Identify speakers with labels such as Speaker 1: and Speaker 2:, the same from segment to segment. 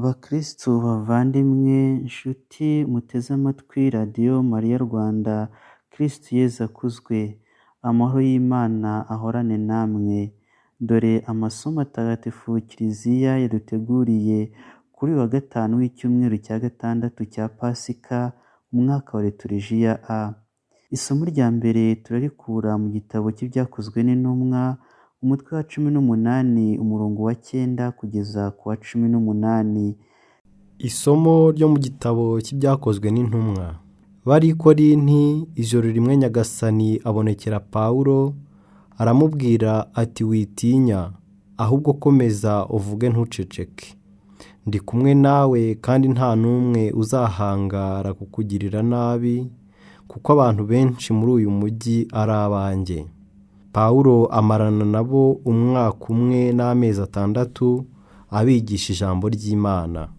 Speaker 1: Bakristu bavandimwe, nshuti muteze amatwi radiyo Mariya Rwanda, Kristu Yezu akuzwe, amahoro y'Imana ahorane namwe. Dore amasomo atagatifu Kiliziya yaduteguriye kuri uyu wa gatanu w'icyumweru cya gatandatu cya Pasika, umwaka wa Liturujia A. Isomo rya mbere turarikura mu gitabo cy'ibyakozwe n'intumwa, umutwe wa 18 umurongo wa 9 kugeza ku wa 18.
Speaker 2: Isomo ryo mu gitabo cy'ibyakozwe n'intumwa. Bari i Korinti, ijoro rimwe Nyagasani abonekera Pawulo, aramubwira ati witinya, ahubwo komeza uvuge ntuceceke. Ndi kumwe nawe kandi nta n'umwe uzahangara kukugirira nabi, kuko abantu benshi muri uyu mujyi ari abanjye. Pawulo amarana nabo umwaka umwe n'amezi 6 abigisha ijambo ry'Imana.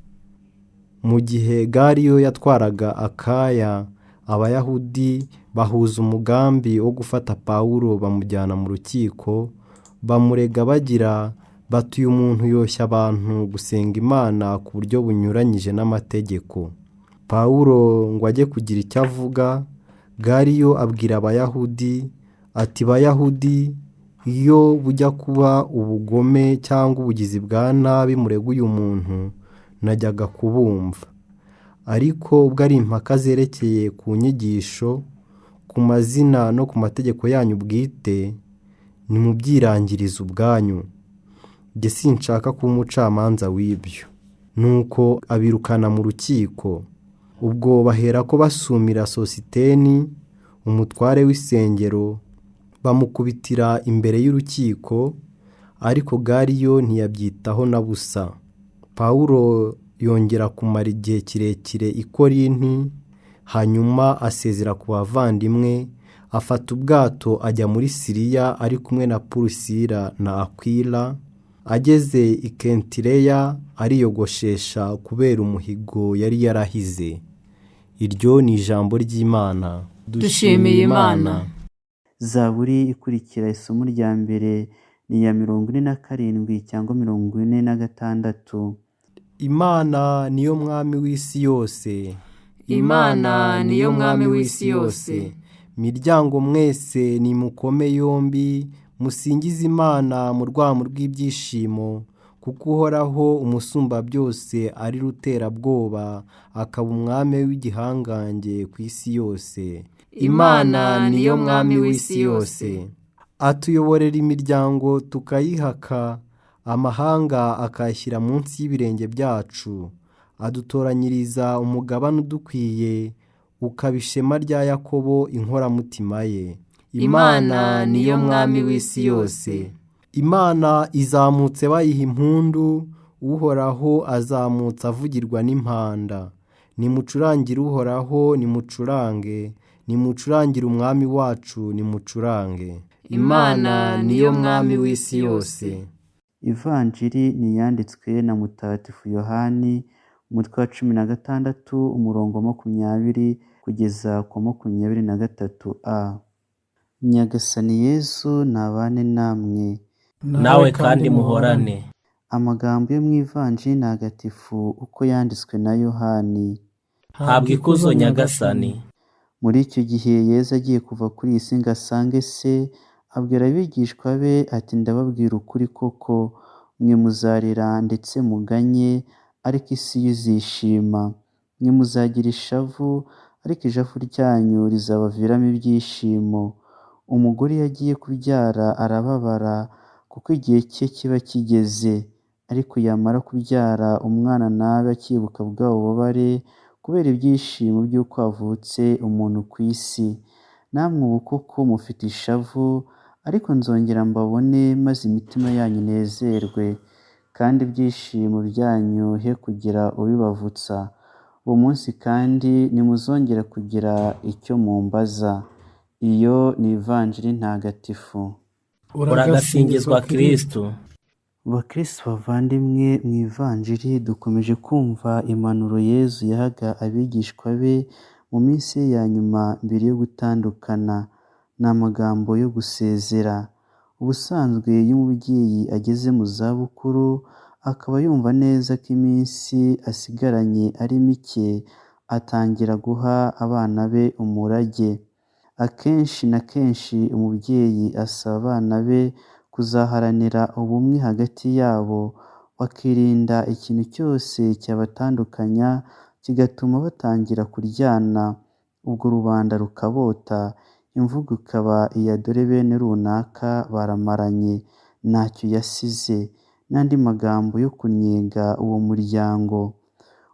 Speaker 2: Mu gihe Galiyo yatwaraga Akaya, Abayahudi bahuza umugambi wo gufata Pawulo bamujyana mu rukiko, bamurega bagira bati uyu muntu yoshya abantu gusenga Imana ku buryo bunyuranyije n'amategeko. Pawulo ngo ajye kugira icyo avuga, Galiyo abwira Abayahudi ati Bayahudi, iyo bujya kuba ubugome cyangwa ubugizi bwa nabi murega uyu muntu, najyaga kubumva. Ariko ubwo ari impaka zerekeye ku nyigisho, ku mazina no ku mategeko yanyu bwite, nimubyirangirize ubwanyu. Jye sinshaka kuba umucamanza w'ibyo. Nuko abirukana mu rukiko. Ubwo baherako basumira Sositeni, umutware w'isengero, bamukubitira imbere y'urukiko, ariko Galiyo ntiyabyitaho na busa. Pawulo yongera kumara igihe kirekire i Korinti, hanyuma asezera ku bavandimwe, afata ubwato ajya muri Siriya ari kumwe na Purisila na Akwila. Ageze i Kentireya ariyogoshesha kubera umuhigo yari yarahize. Iryo ni ijambo ry'Imana.
Speaker 3: Dushimiye Imana.
Speaker 1: Zaburi ikurikira isomo rya mbere ni iya 47 cyangwa 46.
Speaker 2: Imana niyo mwami w'isi yose.
Speaker 3: Imana niyo mwami w'isi yose.
Speaker 2: Miryango mwese nimukome yombi, musingize Imana mu rwamo rw'ibyishimo, kuko Uhoraho umusumba byose ari ruterabwoba, akaba umwami w'igihangange ku isi yose.
Speaker 3: Imana niyo mwami w'isi yose.
Speaker 2: Atuyoborera imiryango tukayihaka, amahanga akayishyira munsi y'ibirenge byacu. Adutoranyiriza umugabane udukwiye, ukaba ishema rya Yakobo inkoramutima ye.
Speaker 3: Imana niyo mwami w'isi yose.
Speaker 2: Imana izamutse bayiha impundu, Uhoraho azamutse avugirwa n'impanda. Nimucurangire Uhoraho, nimucurange, nimucurangire umwami wacu, nimucurange.
Speaker 3: Imana niyo mwami w'isi yose.
Speaker 1: Ivanjiri niyanditswe na Mutagatifu Yohani, umutwe wa 16 umurongo 20 kugeza ku 23a. Nyagasani Yesu nabane namwe.
Speaker 4: Nawe kandi muhorane.
Speaker 1: Amagambo yo mu Ivanjiri ntagatifu uko yanditswe na Yohani.
Speaker 4: Habwa ikuzo Nyagasani.
Speaker 1: Muri icyo gihe Yesu agiye kuva kuri iyi si ngo asange se, abwira abigishwa be ati ndababwira ukuri koko, mwe muzarira ndetse muganye, ariko isi izishima. Mwe muzagira ishavu, ariko ishavu ryanyu rizabaviramo ibyishimo. Umugore iyo agiye kubyara arababara, kuko igihe cye kiba kigeze, ariko yamara kubyara umwana nabe akibuka bwa bubabare, kubera ibyishimo by'uko havutse umuntu ku isi. Namwe ubu koko mufite ishavu, ariko nzongera mbabone, maze imitima yanyu inezerwe, kandi ibyishimo byanyu he kugira ubibavutsa. Uwo munsi kandi nimuzongera kugira icyo mumbaza. Iyo ni Ivanjiri ntagatifu.
Speaker 4: Uragasingizwa Kristo.
Speaker 1: Bakristo bavandimwe, mu Ivanjiri dukomeje kumva impanuro Yezu yahaga abigishwa be mu minsi ye ya nyuma mbere yo gutandukana. Ni amagambo yo gusezera. Ubusanzwe iyo umubyeyi ageze mu zabukuru akaba yumva neza ko iminsi asigaranye ari mike, atangira guha abana be umurage. Akenshi na kenshi umubyeyi asaba abana be kuzaharanira ubumwe hagati yabo, bakirinda ikintu cyose cyabatandukanya kigatuma batangira kuryana, ubwo rubanda rukabota, imvugo ikaba iya dore bene runaka baramaranye, ntacyo yasize, n'andi magambo yo kunnyega uwo muryango.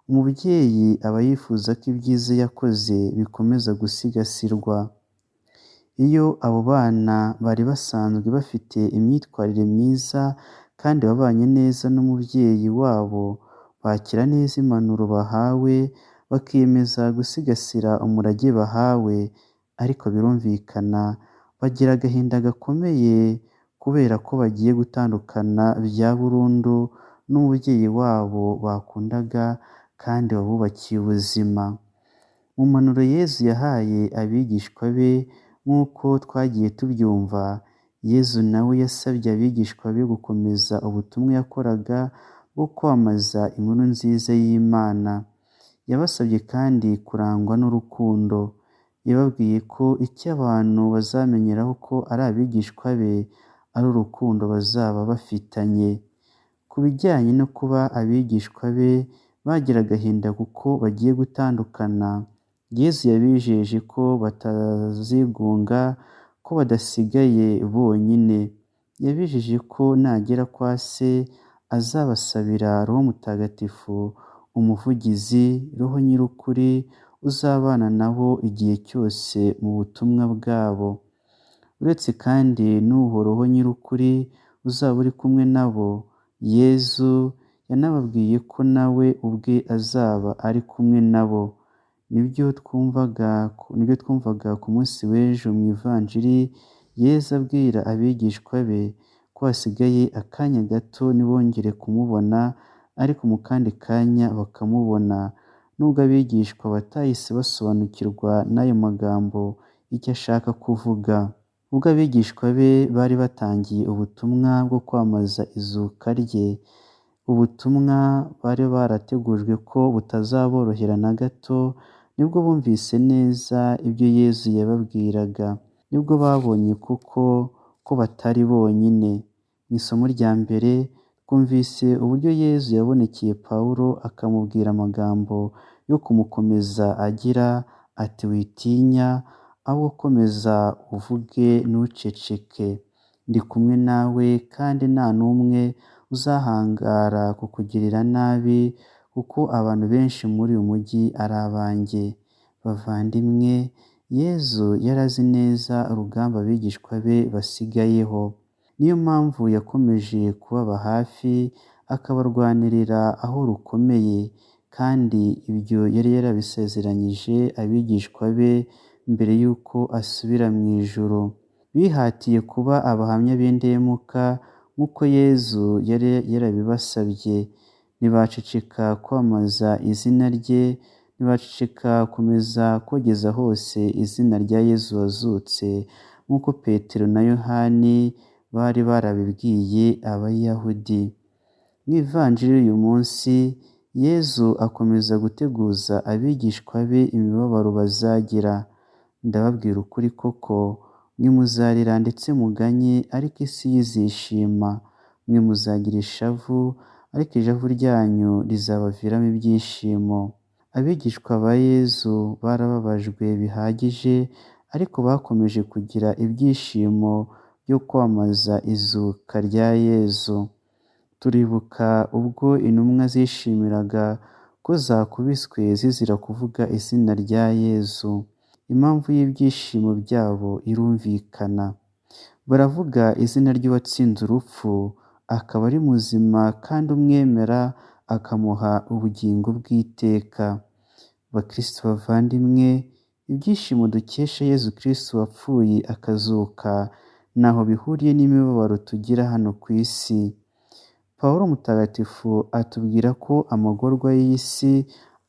Speaker 1: Umubyeyi aba yifuza ko ibyiza yakoze bikomeza gusigasirwa. Iyo abo bana bari basanzwe bafite imyitwarire myiza kandi babanye neza n'umubyeyi wabo, bakira neza impanuro bahawe, bakiyemeza gusigasira umurage bahawe, ariko birumvikana bagira agahinda gakomeye kubera ko bagiye gutandukana bya burundu n'umubyeyi wabo bakundaga kandi wabubakiye ubuzima. Mu mpanuro Yezu yahaye abigishwa be nk'uko twagiye tubyumva, Yezu nawe yasabye abigishwa be gukomeza ubutumwa yakoraga bwo kwamamaza inkuru nziza y'Imana. Yabasabye kandi kurangwa n'urukundo. Yababwiye ko icyo abantu bazamenyeraho ko ari abigishwa be ari urukundo bazaba bafitanye. Ku bijyanye no kuba abigishwa be bagira agahinda kuko bagiye gutandukana, Yezu yabijeje ko batazigunga, ko badasigaye bonyine. Yabijeje ko nagera kwa Se azabasabira Roho Mutagatifu, umuvugizi, Roho nyir'ukuri, uzabana nabo igihe cyose mu butumwa bwabo. Uretse kandi n'uwo Roho nyir'ukuri uzaba uri kumwe nabo, Yezu yanababwiye ko nawe ubwe azaba ari kumwe nabo. Nibyo twumvaga ku munsi w'ejo mu ivanjiri, Yezu abwira abigishwa be ko hasigaye akanya gato ntibongere kumubona, ariko mu kandi kanya bakamubona. Nubwo abigishwa batahise basobanukirwa n'ayo magambo icyo ashaka kuvuga. Ubwo abigishwa be bari batangiye ubutumwa bwo kwamamaza izuka rye, ubutumwa bari barategujwe ko butazaborohera na gato, nibwo bumvise neza ibyo Yezu yababwiraga. Nibwo babonye koko ko batari bonyine. Mu isomo rya mbere twumvise uburyo Yezu yabonekeye Pawulo akamubwira amagambo yo kumukomeza agira ati witinya, ahubwo komeza uvuge ntuceceke. Ndi kumwe nawe kandi nta n'umwe uzahangara kukugirira nabi, kuko abantu benshi muri uyu mujyi ari abanjye. Bavandimwe, Yezu yari azi neza urugamba abigishwa be basigayeho. Niyo mpamvu yakomeje kubaba hafi, akabarwanirira aho rukomeye, kandi ibyo yari yarabisezeranyije abigishwa be mbere y'uko asubira mu ijuru. Bihatiye kuba abahamya b'indahemuka nk'uko Yezu yari yarabibasabye. Ntibaceceka kwamamaza izina rye, ntibaceceka komeza kogeza hose izina rya Yezu wazutse, nk'uko Petero na Yohani bari barabibwiye Abayahudi. Mu ivanjiri y'uyu munsi, Yezu akomeza guteguza abigishwa be imibabaro bazagira. Ndababwira ukuri koko, mwe muzarira ndetse muganye, ariko isi izishima. Mwe muzagira ishavu, ariko ishavu ryanyu rizabaviramo ibyishimo. Abigishwa ba Yezu barababajwe bihagije, ariko bakomeje kugira ibyishimo byo kwamamaza izuka rya Yezu. Turibuka ubwo intumwa zishimiraga ko zakubiswe zizira kuvuga izina rya Yezu. Impamvu y'ibyishimo byabo irumvikana. Baravuga izina ry'uwatsinze urupfu, akaba ari muzima, kandi umwemera akamuha ubugingo bw'iteka. Bakristo bavandimwe, ibyishimo dukesha Yezu Kristo wapfuye akazuka ntaho bihuriye n'imibabaro tugira hano ku isi. Pawulo Mutagatifu atubwira ko amagorwa y'isi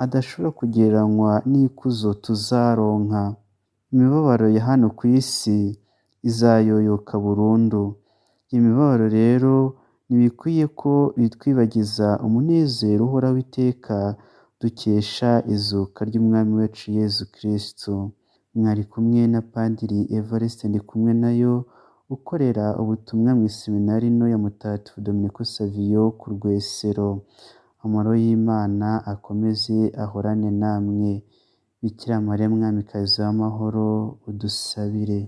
Speaker 1: adashobora kugereranywa n'ikuzo tuzaronka. Imibabaro ya hano ku isi izayoyoka burundu. Imibabaro rero ntibikwiye ko bitwibagiza umunezero uhoraho iteka dukesha izuka ry'Umwami wacu Yezu Kristo. Mwari kumwe na Padiri Evariste Ndikumwenayo ukorera ubutumwa mu iseminari nto ya Mutagatifu Dominiko Savio ku Rwesero. Amahoro y'Imana akomeze ahorane namwe. Bikira Mariya Mwamikazi w'amahoro udusabire.